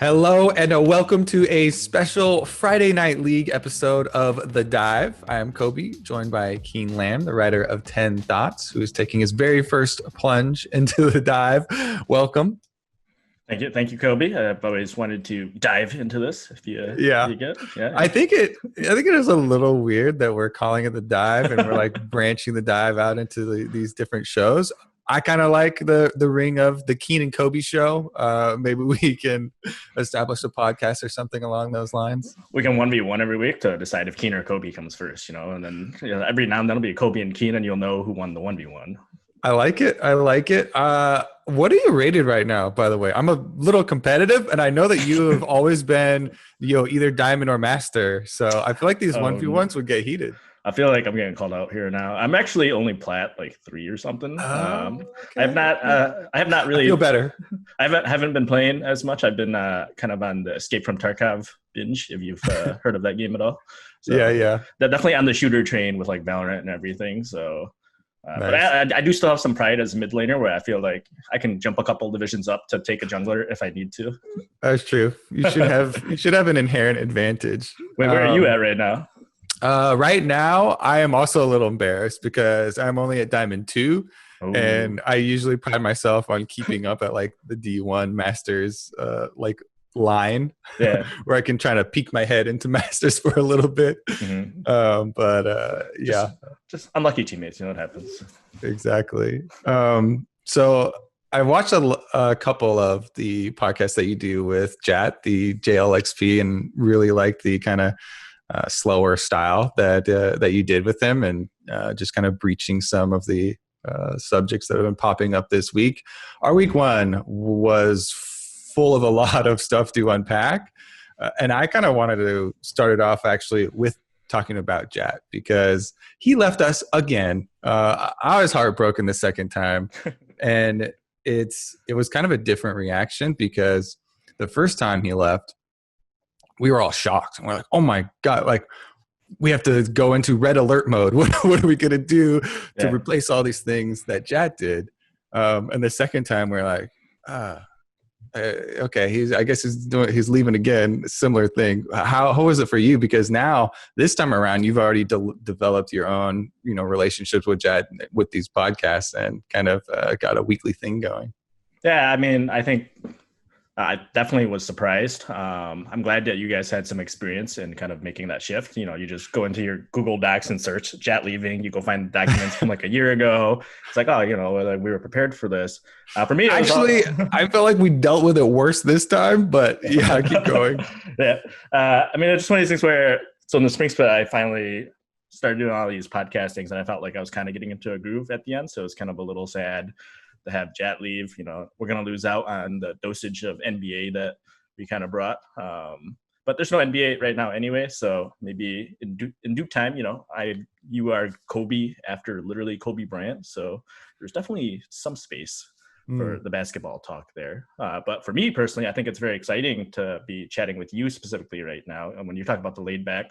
Hello and welcome to a special Friday Night League episode of The Dive. I am Kobe, joined by Kien Lam, the writer of 10 Thoughts, who is taking his very first plunge into the dive. Welcome. Thank you, Kobe. I've always wanted to dive into this. If you get, yeah. I think it is a little weird that we're calling it The Dive and we're like branching the dive out into these different shows. I kind of like the ring of the Kien and Kobe show. Maybe we can establish a podcast or something along those lines. We can 1v1 every week to decide if Kien or Kobe comes first, and then every now and then it'll be Kobe and Kien and you'll know who won the 1v1. I like it. What are you rated right now, by the way? I'm a little competitive, and I know that you have always been, either diamond or master. So I feel like these 1v1s would get heated. I feel like I'm getting called out here now. I'm actually only plat like 3 or something. Okay. I have not really. I feel better. I haven't been playing as much. I've been kind of on the Escape from Tarkov binge. If you've heard of that game at all. So, yeah. They're definitely on the shooter train with like Valorant and everything. So. Nice. But I do still have some pride as a mid laner where I feel like I can jump a couple divisions up to take a jungler if I need to. That's true. You should have an inherent advantage. Wait, where are you at right now? Right now, I am also a little embarrassed because I'm only at Diamond 2, and I usually pride myself on keeping up at like the D1 Masters line, where I can try to peek my head into Masters for a little bit. Mm-hmm. Just unlucky teammates, what happens. Exactly. So I watched a couple of the podcasts that you do with Jatt, the JLXP, and really like the kind of slower style that you did with him, and just kind of breaching some of the subjects that have been popping up this week. Our week one was full of a lot of stuff to unpack, and I kind of wanted to start it off actually with talking about Jatt because he left us again. I was heartbroken the second time, and it was kind of a different reaction because the first time he left, we were all shocked. And we're like, oh my God, like we have to go into red alert mode. What are we going to do to replace all these things that Jatt did? And the second time we're like, okay, he's leaving again. Similar thing. How was it for you? Because now this time around, you've already developed your own, relationships with Jatt with these podcasts and kind of got a weekly thing going. Yeah, I mean, I think I definitely was surprised. I'm glad that you guys had some experience in kind of making that shift. You just go into your Google Docs and search Jatt leaving. You go find documents from like a year ago. It's like, we were prepared for this. For me, actually, I felt like we dealt with it worse this time. But yeah, keep going. Yeah, I mean, it's just one of these things where in the spring split, I finally started doing all these podcastings, and I felt like I was kind of getting into a groove at the end. So it's kind of a little sad to have Jatt leave. We're going to lose out on the dosage of NBA that we kind of brought. But there's no NBA right now anyway. So maybe in due time, you are Kobe after literally Kobe Bryant. So there's definitely some space for the basketball talk there. But for me personally, I think it's very exciting to be chatting with you specifically right now. And when you talk about the laid back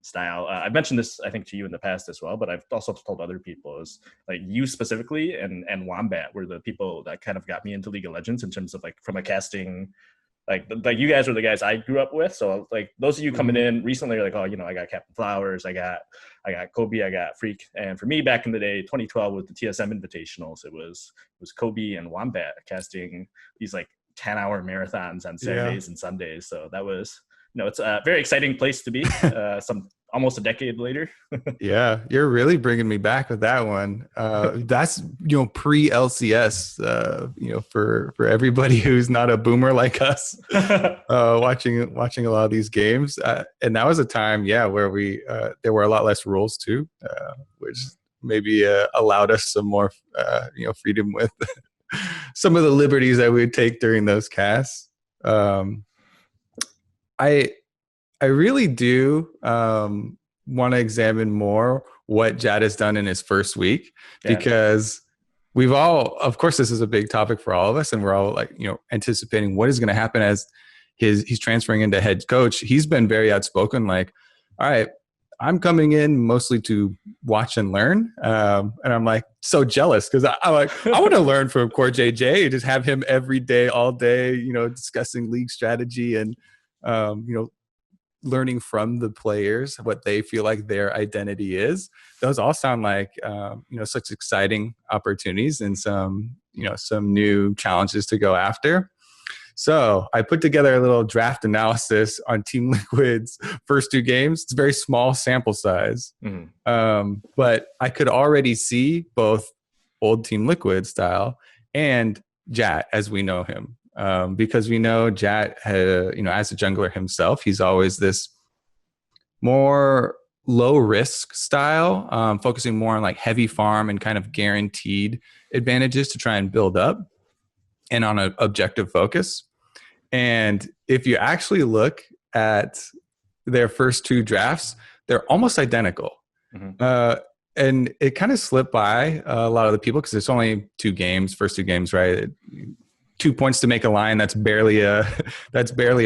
style, I've mentioned this I think to you in the past as well, but I've also told other people is like you specifically and Wombat were the people that kind of got me into League of Legends in terms of like from a casting, like you guys were the guys I grew up with. So like those of you coming in recently are like, I got Captain Flowers, I got Kobe, I got Freak. And for me back in the day, 2012 with the TSM Invitationals, it was Kobe and Wombat casting these like 10-hour marathons on Saturdays and Sundays. So that was it's a very exciting place to be almost a decade later. Yeah, you're really bringing me back with that one. That's, pre LCS, for everybody who's not a boomer like us, watching a lot of these games. And that was a time, where there were a lot less rules too, which maybe allowed us some more, freedom with some of the liberties that we would take during those casts. I really do want to examine more what Jatt has done in his first week, because we've all, of course, this is a big topic for all of us, and we're all like, anticipating what is going to happen as he's transferring into head coach. He's been very outspoken, like, all right, I'm coming in mostly to watch and learn. And I'm like so jealous because I want to learn from Core JJ, just have him every day, all day, discussing league strategy and, learning from the players what they feel like their identity is. Those all sound like such exciting opportunities and some new challenges to go after. So I put together a little draft analysis on Team Liquid's first 2 games. It's a very small sample size, but I could already see both old Team Liquid style and Jatt as we know him. Because we know Jatt, as a jungler himself, he's always this more low risk style, focusing more on like heavy farm and kind of guaranteed advantages to try and build up and on an objective focus. And if you actually look at their first 2 drafts, they're almost identical. And it kind of slipped by a lot of the people because it's only 2 games, first 2 games, right? 2 points to make a line. That's barely a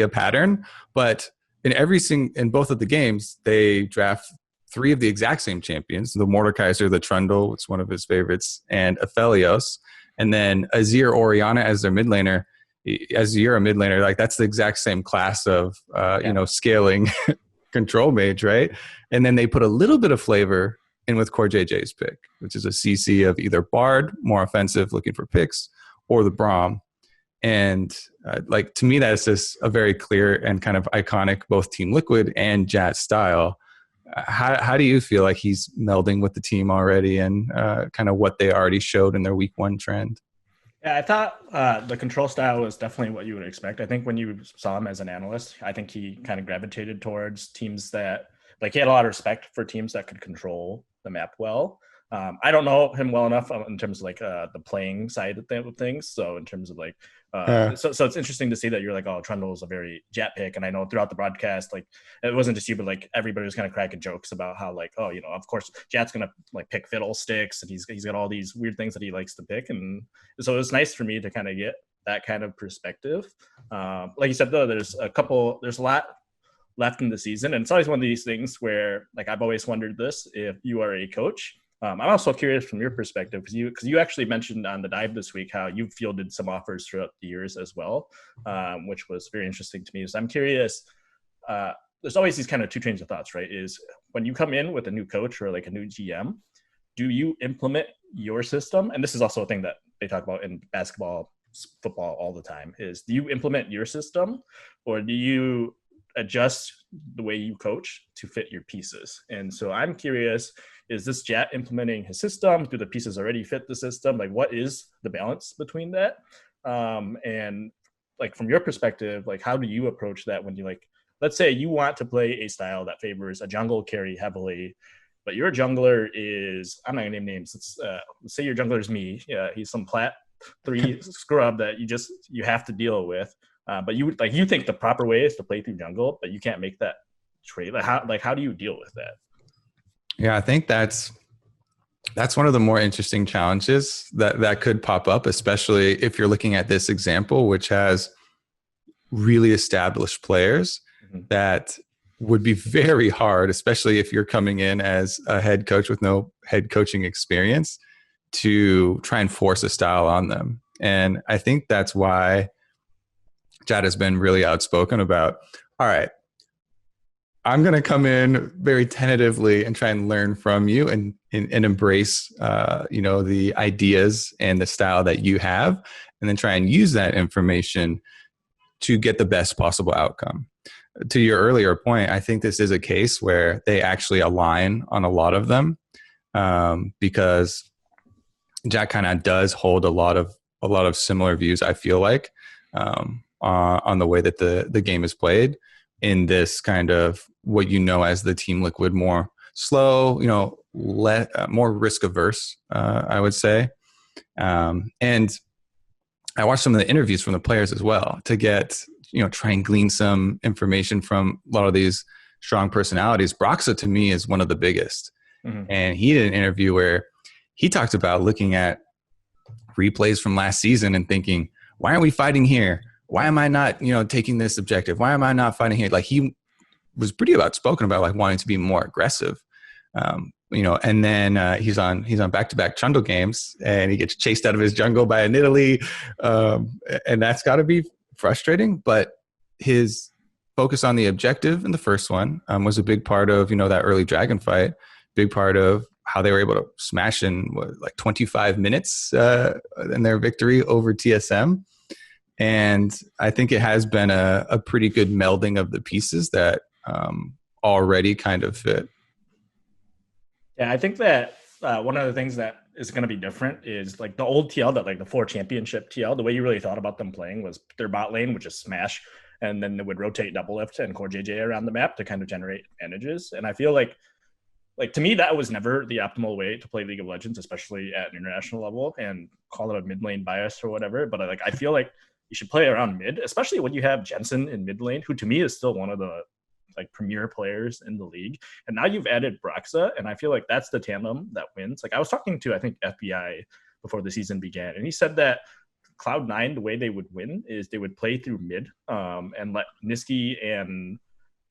pattern. But in both of the games, they draft 3 of the exact same champions: the Mordekaiser, the Trundle, it's one of his favorites, and Aphelios, and then Azir Orianna as their mid laner. As you're a mid laner, like that's the exact same class of scaling control mage, right? And then they put a little bit of flavor in with Core JJ's pick, which is a CC of either Bard, more offensive, looking for picks, or the Braum. And to me, that's just a very clear and kind of iconic both Team Liquid and Jatt style. How do you feel like he's melding with the team already and kind of what they already showed in their week 1 trend? Yeah, I thought the control style was definitely what you would expect. I think when you saw him as an analyst, I think he kind of gravitated towards teams that, like, he had a lot of respect for teams that could control the map well. I don't know him well enough in terms of like the playing side of things. So in terms of like, so it's interesting to see that you're like, oh, Trundle is a very Jatt pick. And I know throughout the broadcast, like it wasn't just you, but like everybody was kind of cracking jokes about how like, oh, of course Jatt's going to like pick fiddlesticks and he's got all these weird things that he likes to pick. And so it was nice for me to kind of get that kind of perspective. Like you said, though, there's a lot left in the season. And it's always one of these things where like, I've always wondered this, if you are a coach, I'm also curious from your perspective, because you actually mentioned on the dive this week how you've fielded some offers throughout the years as well, which was very interesting to me. So I'm curious, there's always these kind of 2 trains of thoughts, right? Is when you come in with a new coach or like a new GM, do you implement your system? And this is also a thing that they talk about in basketball, football all the time, is do you implement your system or do you adjust the way you coach to fit your pieces? And so I'm curious, is this Jatt implementing his system? Do the pieces already fit the system? Like, what is the balance between that? And like, from your perspective, like, how do you approach that when you like, let's say you want to play a style that favors a jungle carry heavily, but your jungler is, I'm not gonna name names. Let's say your jungler is me. Yeah, he's some plat 3 scrub that you have to deal with. But you think the proper way is to play through jungle, but you can't make that trade. How do you deal with that? Yeah, I think that's one of the more interesting challenges that could pop up, especially if you're looking at this example, which has really established players that would be very hard, especially if you're coming in as a head coach with no head coaching experience, to try and force a style on them. And I think that's why Jatt has been really outspoken about, all right, I'm going to come in very tentatively and try and learn from you and embrace, the ideas and the style that you have, and then try and use that information to get the best possible outcome. To your earlier point, I think this is a case where they actually align on a lot of them, because Jatt kind of does hold a lot of similar views, I feel like, on the way that the game is played in this kind of what as the Team Liquid, more slow, more risk averse, I would say. And I watched some of the interviews from the players as well to get, try and glean some information from a lot of these strong personalities. Broxa to me is one of the biggest. And he did an interview where he talked about looking at replays from last season and thinking, why aren't we fighting here? Why am I not, taking this objective? Why am I not fighting here? Like, he was pretty outspoken about like wanting to be more aggressive. And then he's on back-to-back Trundle games, and he gets chased out of his jungle by a Nidalee, and that's got to be frustrating. But his focus on the objective in the first one was a big part of that early dragon fight, big part of how they were able to smash in like 25 minutes in their victory over TSM. And I think it has been a pretty good melding of the pieces that already kind of fit. Yeah, I think that one of the things that is going to be different is like the old TL, that like the 4 championship TL, the way you really thought about them playing was their bot lane would just smash, and then they would rotate double lift and core JJ around the map to kind of generate advantages. And I feel like to me, that was never the optimal way to play League of Legends, especially at an international level, and call it a mid lane bias or whatever. But like, I feel like you should play around mid, especially when you have Jensen in mid lane, who to me is still one of the like premier players in the league. And now you've added Broxa, and I feel like that's the tandem that wins. Like I was talking to, I think, FBI before the season began, and he said that Cloud9, the way they would win is they would play through mid and let Niski and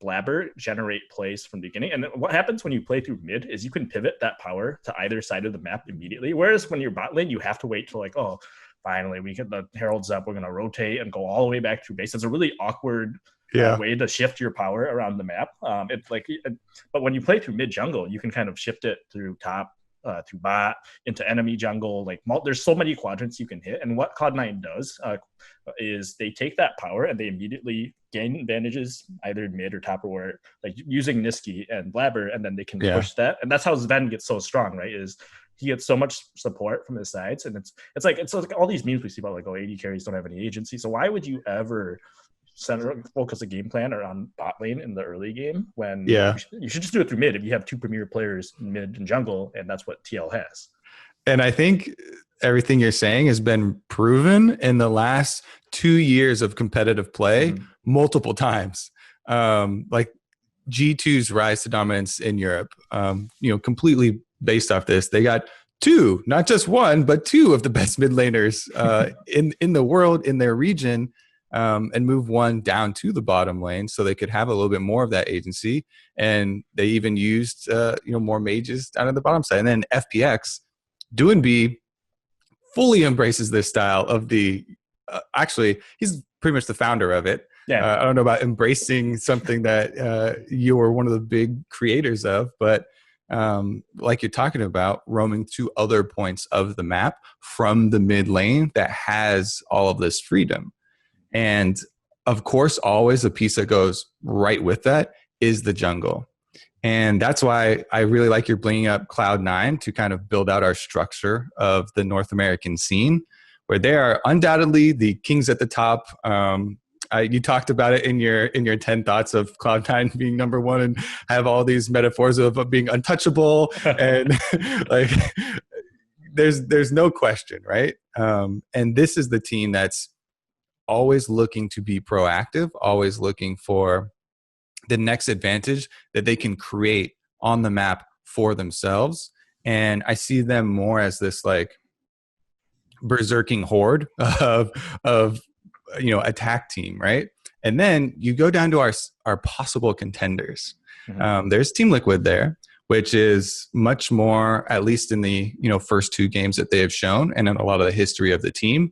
Blabber generate plays from the beginning. And what happens when you play through mid is you can pivot that power to either side of the map immediately. Whereas when you're bot lane, you have to wait till like, oh, finally we get the heralds up, we're going to rotate and go all the way back through base. It's a really awkward way to shift your power around the map. But when you play through mid jungle, you can kind of shift it through top, through bot, into enemy jungle. Like there's so many quadrants you can hit. And what Cloud9 does is they take that power and they immediately gain advantages either mid or top, or like using Niski and Blabber, and then they can push that. And that's how Sven gets so strong, right? Is he gets so much support from his sides, and it's like all these memes we see about like, oh, AD carries don't have any agency. So why would you ever focus a game plan around bot lane in the early game when you should just do it through mid if you have 2 premier players in mid and jungle, and that's what TL has. And I think everything you're saying has been proven in the last 2 years of competitive play multiple times. Like G2's rise to dominance in Europe, completely based off this. They got 2, not just 1, but 2 of the best mid laners in the world, in their region, and move 1 down to the bottom lane so they could have a little bit more of that agency. And they even used more mages down at the bottom side. And then FPX, Doinb fully embraces this style of the actually he's pretty much the founder of it. I don't know about embracing something that you were one of the big creators of, but like you're talking about, roaming to other points of the map from the mid lane that has all of this freedom. And of course, always a piece that goes right with that is the jungle. And that's why I really like your bringing up Cloud9 to kind of build out our structure of the North American scene, where they are undoubtedly the kings at the top. You talked about it in your 10 thoughts of Cloud9 being number 1, and have all these metaphors of being untouchable. And like, there's no question, right? And this is the team that's always looking to be proactive, always looking for the next advantage that they can create on the map for themselves. And I see them more as this like berserking horde of attack team, right? And then you go down to our possible contenders. There's Team Liquid there, which is much more, at least in the first 2 games that they have shown, and in a lot of the history of the team,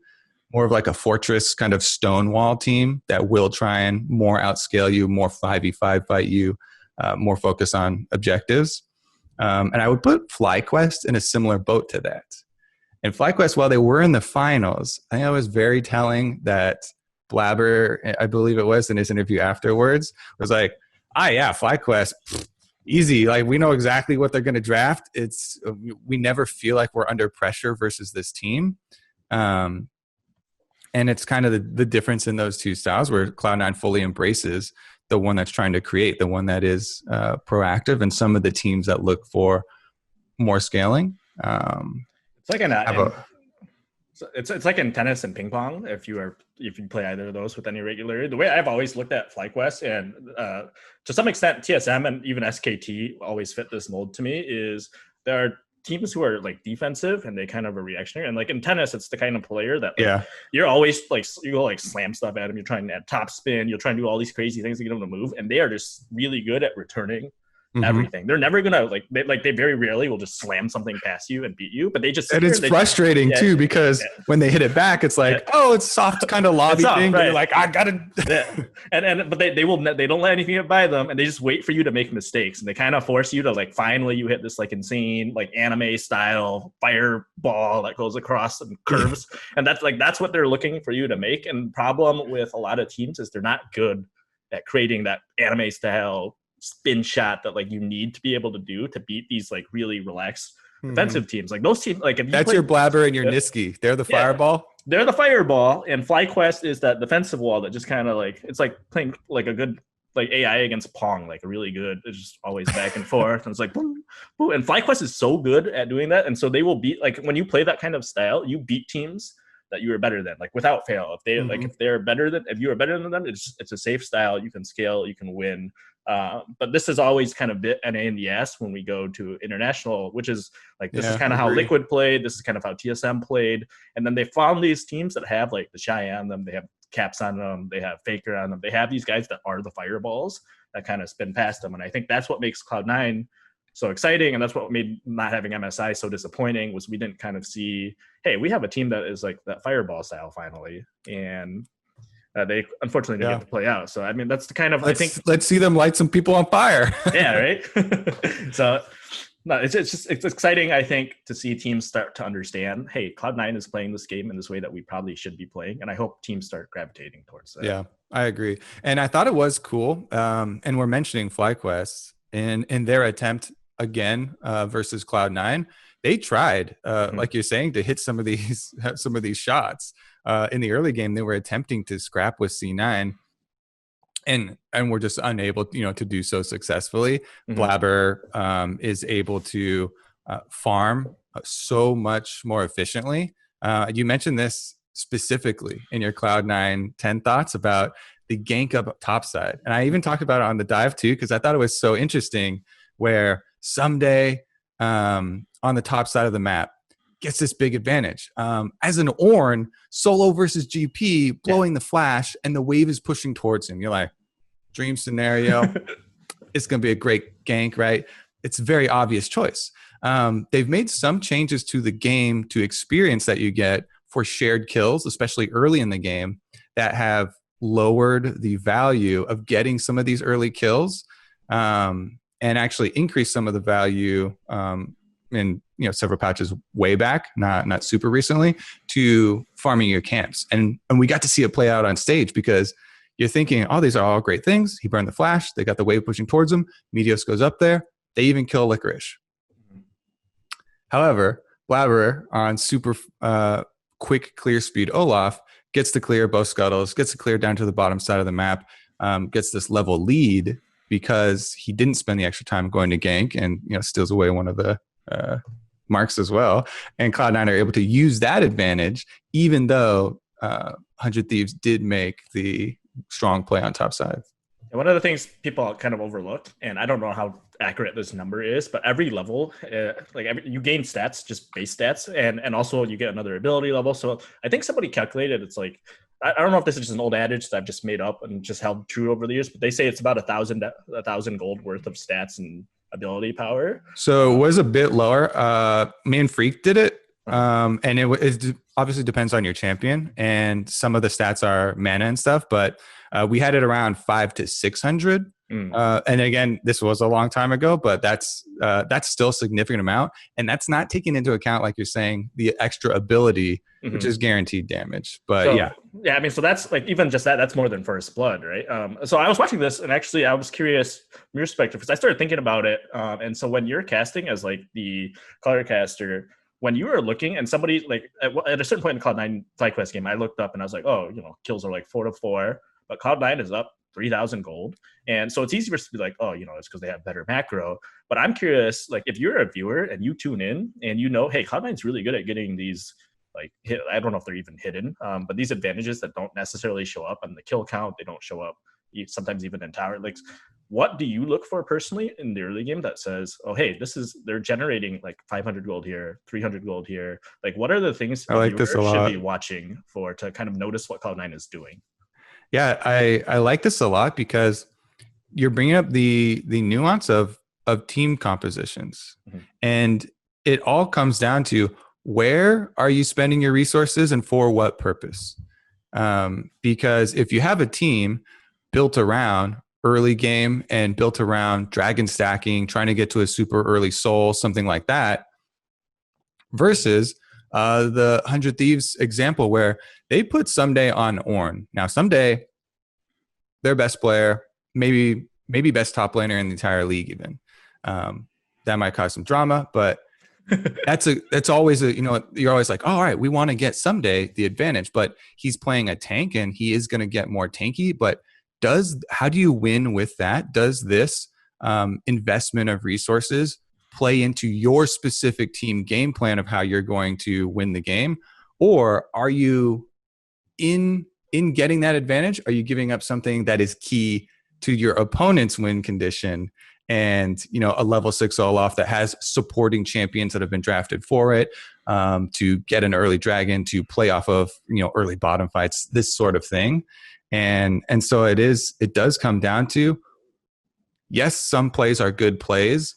more of like a fortress kind of stonewall team that will try and more outscale you, more 5v5 fight you, more focus on objectives. And I would put FlyQuest in a similar boat to that. And FlyQuest, while they were in the finals, I think it was very telling that Blabber, I believe it was, in his interview afterwards, was like, FlyQuest, easy. Like, we know exactly what they're going to draft. We never feel like we're under pressure versus this team. And it's kind of the difference in those 2 styles, where Cloud9 fully embraces the one that's trying to create, the one that is proactive, and some of the teams that look for more scaling. It's like it's like in tennis and ping pong. If you play either of those with any regularity, the way I've always looked at FlyQuest, and to some extent TSM and even SKT always fit this mold to me, is there are teams who are like defensive and they kind of are reactionary. And like in tennis, it's the kind of player that like, Yeah. you're always like, you go like slam stuff at them. You're trying to add top spin. You're trying to do all these crazy things to get them to move. And they are just really good at returning everything. They're never gonna they very rarely will just slam something past you and beat you, but they just and it's frustrating too, because when they hit it back, it's like, oh, it's soft kind of lobby thing. But you're like, I gotta. But they don't let anything get by them, and they just wait for you to make mistakes, and they kind of force you to like finally you hit this like insane like anime style fireball that goes across and curves, and that's what they're looking for you to make. And the problem with a lot of teams is they're not good at creating that anime style spin shot that like you need to be able to do to beat these like really relaxed defensive teams. Like those teams, like if you that's your Blabber and your Niski, they're the fireball. They're the fireball, and FlyQuest is that defensive wall that just kind of like it's like playing like a good like AI against Pong, like a really good. It's just always back and forth, and it's like boom, boom. And FlyQuest is so good at doing that, and so they will beat like when you play that kind of style, you beat teams that you are better than, like without fail. If they like if they're better than if you are better than them, it's a safe style. You can scale, you can win. But this is always kind of bit NA in the ass when we go to international, which is like this is kind of how Liquid played. This is kind of how TSM played. And then they found these teams that have like the Shy on them. They have Caps on them. They have Faker on them. They have these guys that are the fireballs that kind of spin past them. And I think that's what makes Cloud9 so exciting. And that's what made not having MSI so disappointing was we didn't kind of see, hey, we have a team that is like that fireball style finally. And they unfortunately didn't get to play out. So, I mean, that's the kind of, let's see them light some people on fire. Yeah, right. So, no, it's exciting, I think, to see teams start to understand, hey, Cloud9 is playing this game in this way that we probably should be playing. And I hope teams start gravitating towards that. Yeah, I agree. And I thought it was cool. And we're mentioning FlyQuest in their attempt again versus Cloud9. They tried, like you're saying, to hit some of these shots. In the early game, they were attempting to scrap with C9, and were just unable, to do so successfully. Blabber is able to farm so much more efficiently. You mentioned this specifically in your Cloud9 10 thoughts about the gank up topside, and I even talked about it on the dive too because I thought it was so interesting. Where someday on the top side of the map gets this big advantage. As an Ornn, solo versus GP, blowing the flash, and the wave is pushing towards him. You're like, dream scenario. It's going to be a great gank, right? It's a very obvious choice. They've made some changes to the game to experience that you get for shared kills, especially early in the game, that have lowered the value of getting some of these early kills and actually increased some of the value in several patches way back, not super recently, to farming your camps. And we got to see it play out on stage because you're thinking, oh, these are all great things. He burned the flash. They got the wave pushing towards him. Meteos goes up there. They even kill Licorice. However, Blabber on super quick clear speed Olaf gets to clear both scuttles, gets to clear down to the bottom side of the map, gets this level lead because he didn't spend the extra time going to gank and steals away one of the marks as well. And Cloud9 are able to use that advantage, even though 100 Thieves did make the strong play on top side. And one of the things people kind of overlook, and I don't know how accurate this number is, but every level, you gain stats, just base stats, and also you get another ability level. So I think somebody calculated it's like, I don't know if this is just an old adage that I've just made up and just held true over the years, but they say it's about 1,000 gold worth of stats and ability power. So it was a bit lower. Me and Freak did it. And it obviously depends on your champion, and some of the stats are mana and stuff, but we had it around 500 to 600. And again, this was a long time ago, but that's still a significant amount, and that's not taking into account, like you're saying, the extra ability, which is guaranteed damage. But I mean, so that's like even just that's more than First Blood, right? So I was watching this, and actually I was curious from your perspective because I started thinking about it. And so when you're casting as like the color caster, when you were looking and somebody like at a certain point in the Cloud9 FlyQuest game, I looked up and I was like, oh, kills are like 4 to 4, but Cloud9 is up 3,000 gold. And so it's easy for us to be like, oh, it's because they have better macro. But I'm curious, like if you're a viewer and you tune in and hey, Cloud9's really good at getting these like hit. I don't know if they're even hidden, but these advantages that don't necessarily show up on the kill count, they don't show up sometimes even in tower. Like, what do you look for personally in the early game that says, oh, hey, they're generating like 500 gold here, 300 gold here. Like, what are the things I a like this viewer a should be lot. watching for to kind of notice what Cloud9 is doing? Yeah, I like this a lot because you're bringing up the nuance of team compositions, Mm-hmm. and it all comes down to where are you spending your resources and for what purpose. Because if you have a team built around early game and built around dragon stacking, trying to get to a super early soul, something like that, versus the 100 Thieves example where they put Someday on Ornn. Now, Someday, their best player, maybe best top laner in the entire league even. That might cause some drama, but that's always you're always like, oh, all right, we want to get Someday the advantage, but he's playing a tank and he is going to get more tanky. But how do you win with that? Does this investment of resources play into your specific team game plan of how you're going to win the game, or are you in getting that advantage? Are you giving up something that is key to your opponent's win condition? And a level 6 Olaf that has supporting champions that have been drafted for it, to get an early dragon, to play off of early bottom fights, this sort of thing. And so it does come down to, yes, some plays are good plays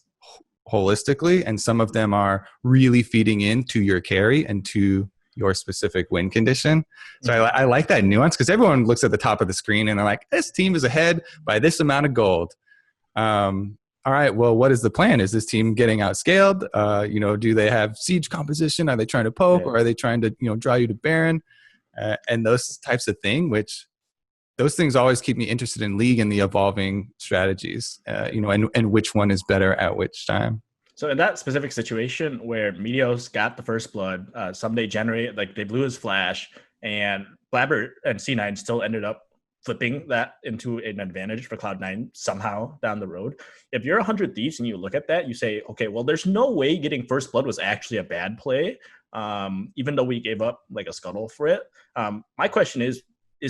holistically, and some of them are really feeding into your carry and to your specific win condition. So I like that nuance, because everyone looks at the top of the screen and they're like, this team is ahead by this amount of gold. All right, well, what is the plan? Is this team getting outscaled? Do they have siege composition? Are they trying to poke, or are they trying to draw you to Baron? And those types of things, those things always keep me interested in League and the evolving strategies, and which one is better at which time. So in that specific situation where Meteos got the first blood, Someday generated, like they blew his flash, and Blabber and C9 still ended up flipping that into an advantage for Cloud9 somehow down the road. If you're 100 Thieves and you look at that, you say, okay, well, there's no way getting first blood was actually a bad play, even though we gave up like a scuttle for it. My question is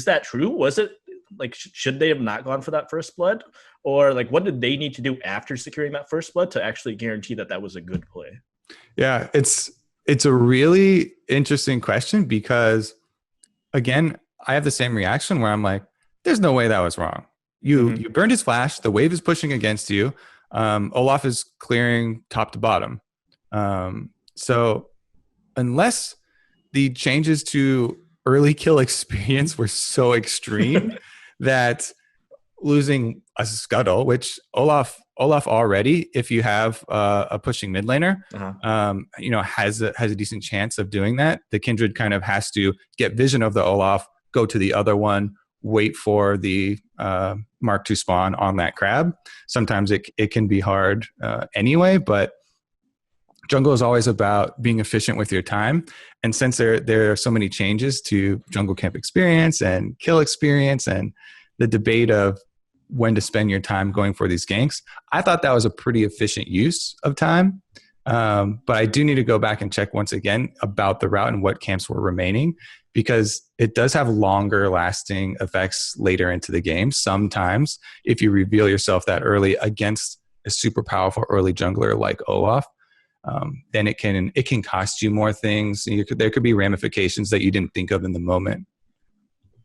that true? Was it like, should they have not gone for that first blood? Or like, what did they need to do after securing that first blood to actually guarantee that that was a good play? Yeah, it's a really interesting question, because again, I have the same reaction where I'm like, there's no way that was wrong. You burned his flash. The wave is pushing against you. Olaf is clearing top to bottom. So unless the changes to early kill experience were so extreme that losing a scuttle, which Olaf already, if you have a pushing mid laner, has a decent chance of doing that. The Kindred kind of has to get vision of the Olaf, go to the other one, wait for the Mark II spawn on that crab. Sometimes it can be hard anyway, but jungle is always about being efficient with your time. And since there are so many changes to jungle camp experience and kill experience and the debate of when to spend your time going for these ganks, I thought that was a pretty efficient use of time. But I do need to go back and check once again about the route and what camps were remaining, because it does have longer lasting effects later into the game. Sometimes if you reveal yourself that early against a super powerful early jungler like Olaf, then it can cost you more things. There could be ramifications that you didn't think of in the moment.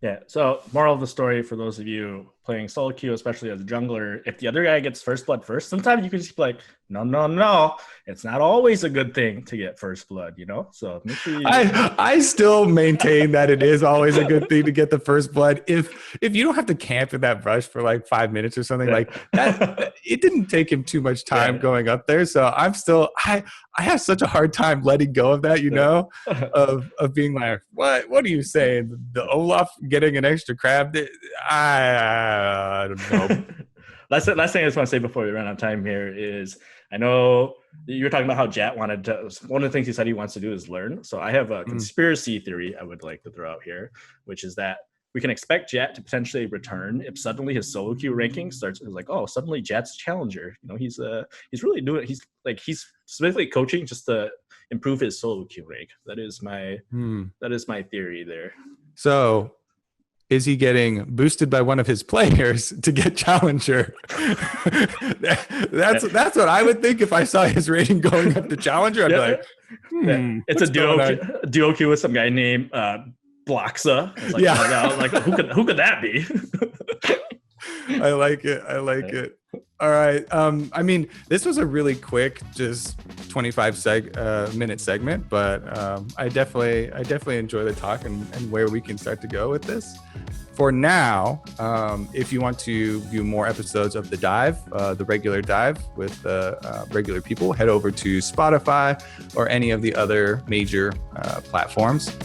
Yeah. So moral of the story for those of you playing solo queue, especially as a jungler, if the other guy gets first blood first, sometimes you can just be like, no. It's not always a good thing to get first blood, So make sure you... I still maintain that it is always a good thing to get the first blood. If you don't have to camp in that brush for like 5 minutes or something like that, it didn't take him too much time going up there. So I'm still I have such a hard time letting go of that, of being like, what are you saying? The Olaf getting an extra crab? I don't know. Last thing I just want to say before we run out of time here is, I know you were talking about how Jatt wanted to, one of the things he said he wants to do is learn. So I have a conspiracy theory I would like to throw out here, which is that we can expect Jatt to potentially return if suddenly his solo queue ranking starts like, oh, suddenly Jatt's challenger. He's really doing it. He's specifically coaching just to improve his solo queue rank. That is my theory there. So is he getting boosted by one of his players to get Challenger? That's what I would think if I saw his rating going up to Challenger. I'd be like, it's a duo queue with some guy named Bloxa. Like, like who could that be? I like it. All right. I mean, this was a really quick, just 25-minute segment, but I definitely enjoy the talk and where we can start to go with this. For now, if you want to view more episodes of The Dive, the regular dive with regular people, head over to Spotify or any of the other major platforms.